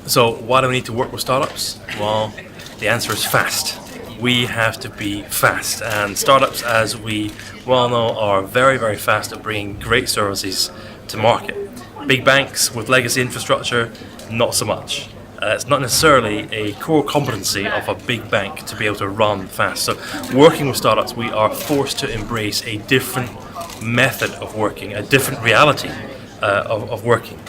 So why do we need to work with startups? Well, the answer is fast. We have to be fast, and startups, as we well know, are very, very fast at bringing great services to market. Big banks with legacy infrastructure, not so much. It's not necessarily a core competency of a big bank to be able to run fast. So working with startups, we are forced to embrace a different method of working, a different reality of working.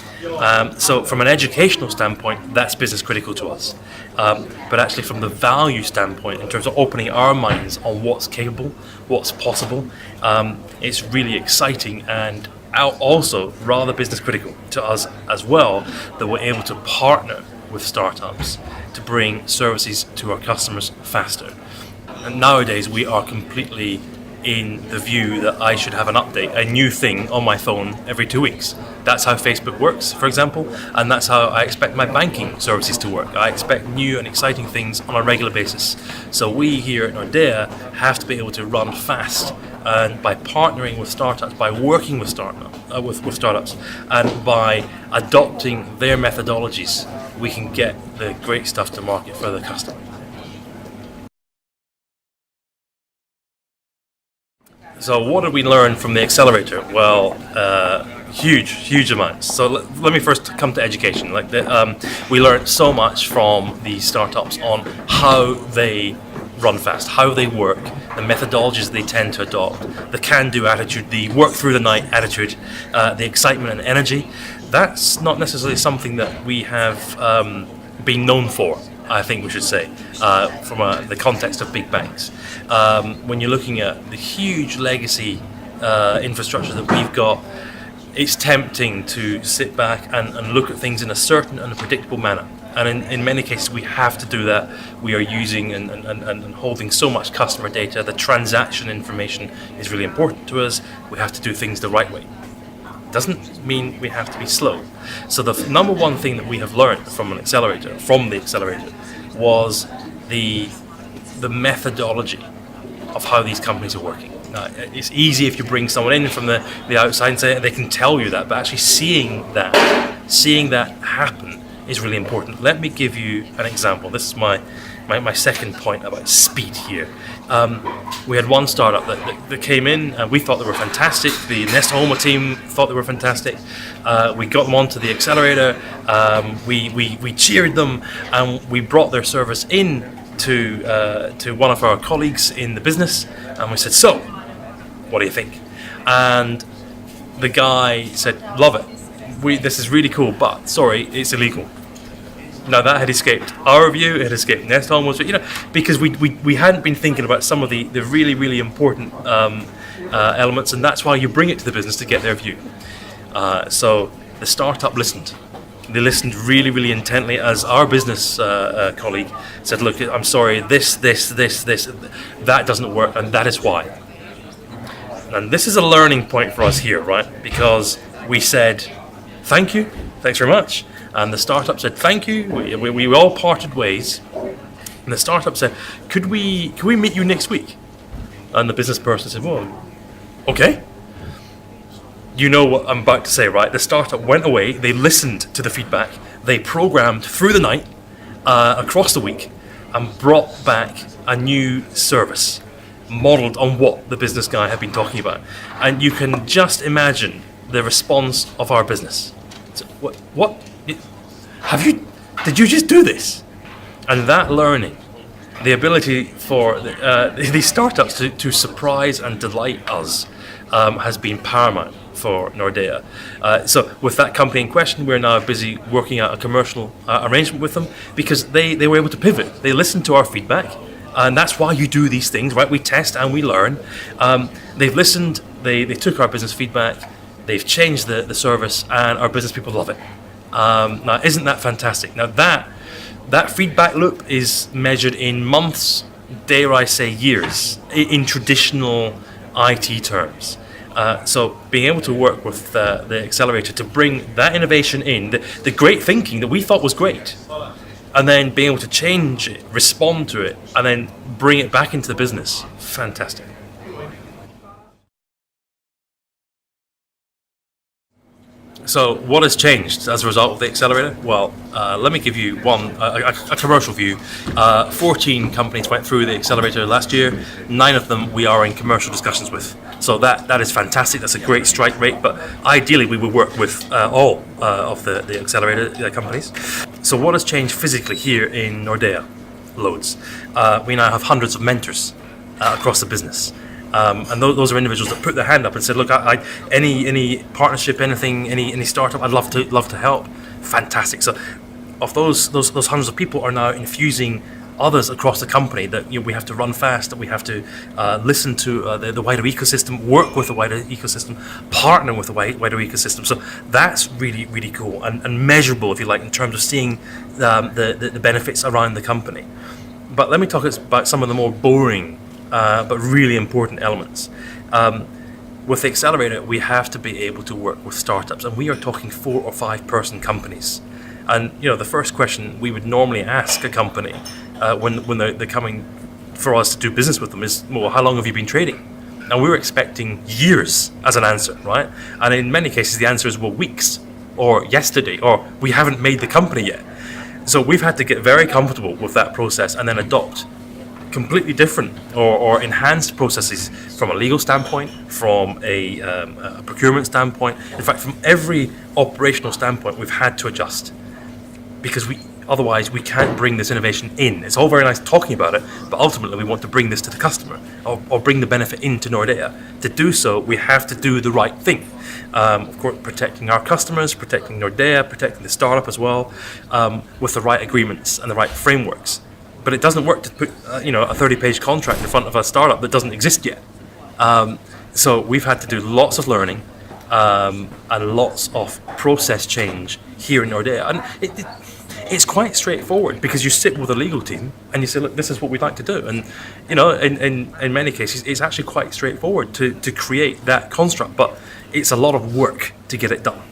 So from an educational standpoint, that's business critical to us. But actually from the value standpoint, in terms of opening our minds on what's capable, what's possible, it's really exciting and also rather business critical to us as well, that we're able to partner with startups to bring services to our customers faster. And nowadays we are completely in the view that I should have an update, a new thing on my phone every 2 weeks. That's how Facebook works, for example, and that's how I expect my banking services to work. I expect new and exciting things on a regular basis. So we here at Nordea have to be able to run fast, and by partnering with startups, by working with startups, and by adopting their methodologies, we can get the great stuff to market for the customer. So what did we learn from the accelerator? Well, huge amounts. So let me first come to education. We learned so much from the startups on how they run fast, how they work, the methodologies they tend to adopt, the can-do attitude, the work through the night attitude, the excitement and energy. That's not necessarily something that we have been known for, I think we should say, from the context of big banks. When you're looking at the huge legacy infrastructure that we've got, it's tempting to sit back and look at things in a certain and a predictable manner. And in many cases, we have to do that. We are using and holding so much customer data. The transaction information is really important to us. We have to do things the right way. Doesn't mean we have to be slow. So the number one thing that we have learned from the accelerator, was the methodology of how these companies are working. It's easy if you bring someone in from the outside and say they can tell you that, but actually seeing that happen is really important. Let me give you an example. This is my second point about speed here. We had one startup that came in, and we thought they were fantastic. The Nestholma team thought they were fantastic. We got them onto the accelerator. We cheered them, and we brought their service in to one of our colleagues in the business, and we said, "So, what do you think?" And the guy said, "Love it. This is really cool, but sorry, it's illegal." Now that had escaped our view, it had escaped Nestholma's, because we hadn't been thinking about some of the really, really important elements, and that's why you bring it to the business to get their view. So the startup listened. They listened really, really intently as our business colleague said, "Look, I'm sorry, this, that doesn't work, and that is why." And this is a learning point for us here, right? Because we said, "Thank you, thanks very much." And the startup said, "Thank you." We all parted ways. And the startup said, "Could we meet you next week?" And the business person said, "Well, okay." You know what I'm about to say, right? The startup went away. They listened to the feedback. They programmed through the night, across the week, and brought back a new service modeled on what the business guy had been talking about. And you can just imagine the response of our business. So, what? Did you just do this? And that learning, the ability for these startups to surprise and delight us, has been paramount for Nordea. So with that company in question, we're now busy working out a commercial arrangement with them, because they were able to pivot. They listened to our feedback, and that's why you do these things, right? We test and we learn. They've listened, they took our business feedback, they've changed the service, and our business people love it. Now, isn't that fantastic? Now that feedback loop is measured in months, dare I say years, in traditional IT terms. So being able to work with the accelerator to bring that innovation in, the great thinking that we thought was great, and then being able to change it, respond to it, and then bring it back into the business, fantastic. So what has changed as a result of the accelerator? Well, let me give you a commercial view. 14 companies went through the accelerator last year. 9 of them we are in commercial discussions with. So that is fantastic. That's a great strike rate. But ideally, we would work with all of the accelerator companies. So what has changed physically here in Nordea? Loads. We now have hundreds of mentors across the business. And those are individuals that put their hand up and said, "Look, any partnership, anything, any startup, I'd love to help." Fantastic. So, of those hundreds of people are now infusing others across the company that we have to run fast, that we have to listen to the wider ecosystem, work with the wider ecosystem, partner with the wider ecosystem. So that's really cool and measurable, if you like, in terms of seeing the benefits around the company. But let me talk about some of the more boring but really important elements. With the accelerator, we have to be able to work with startups, and we are talking 4 or 5 person companies. And the first question we would normally ask a company when they're coming for us to do business with them is, "Well, how long have you been trading?" And we're expecting years as an answer, right? And in many cases, the answer is, "Well, weeks, or yesterday, or we haven't made the company yet." So we've had to get very comfortable with that process and then adopt completely different or enhanced processes from a legal standpoint, from a procurement standpoint. In fact, from every operational standpoint, we've had to adjust because otherwise we can't bring this innovation in. It's all very nice talking about it, but ultimately we want to bring this to the customer or bring the benefit into Nordea. To do so, we have to do the right thing. Of course, protecting our customers, protecting Nordea, protecting the startup as well, with the right agreements and the right frameworks. But it doesn't work to put a 30-page contract in front of a startup that doesn't exist yet. So we've had to do lots of learning and lots of process change here in Nordea. And it's quite straightforward because you sit with a legal team and you say, "Look, this is what we'd like to do." And in many cases, it's actually quite straightforward to create that construct, but it's a lot of work to get it done.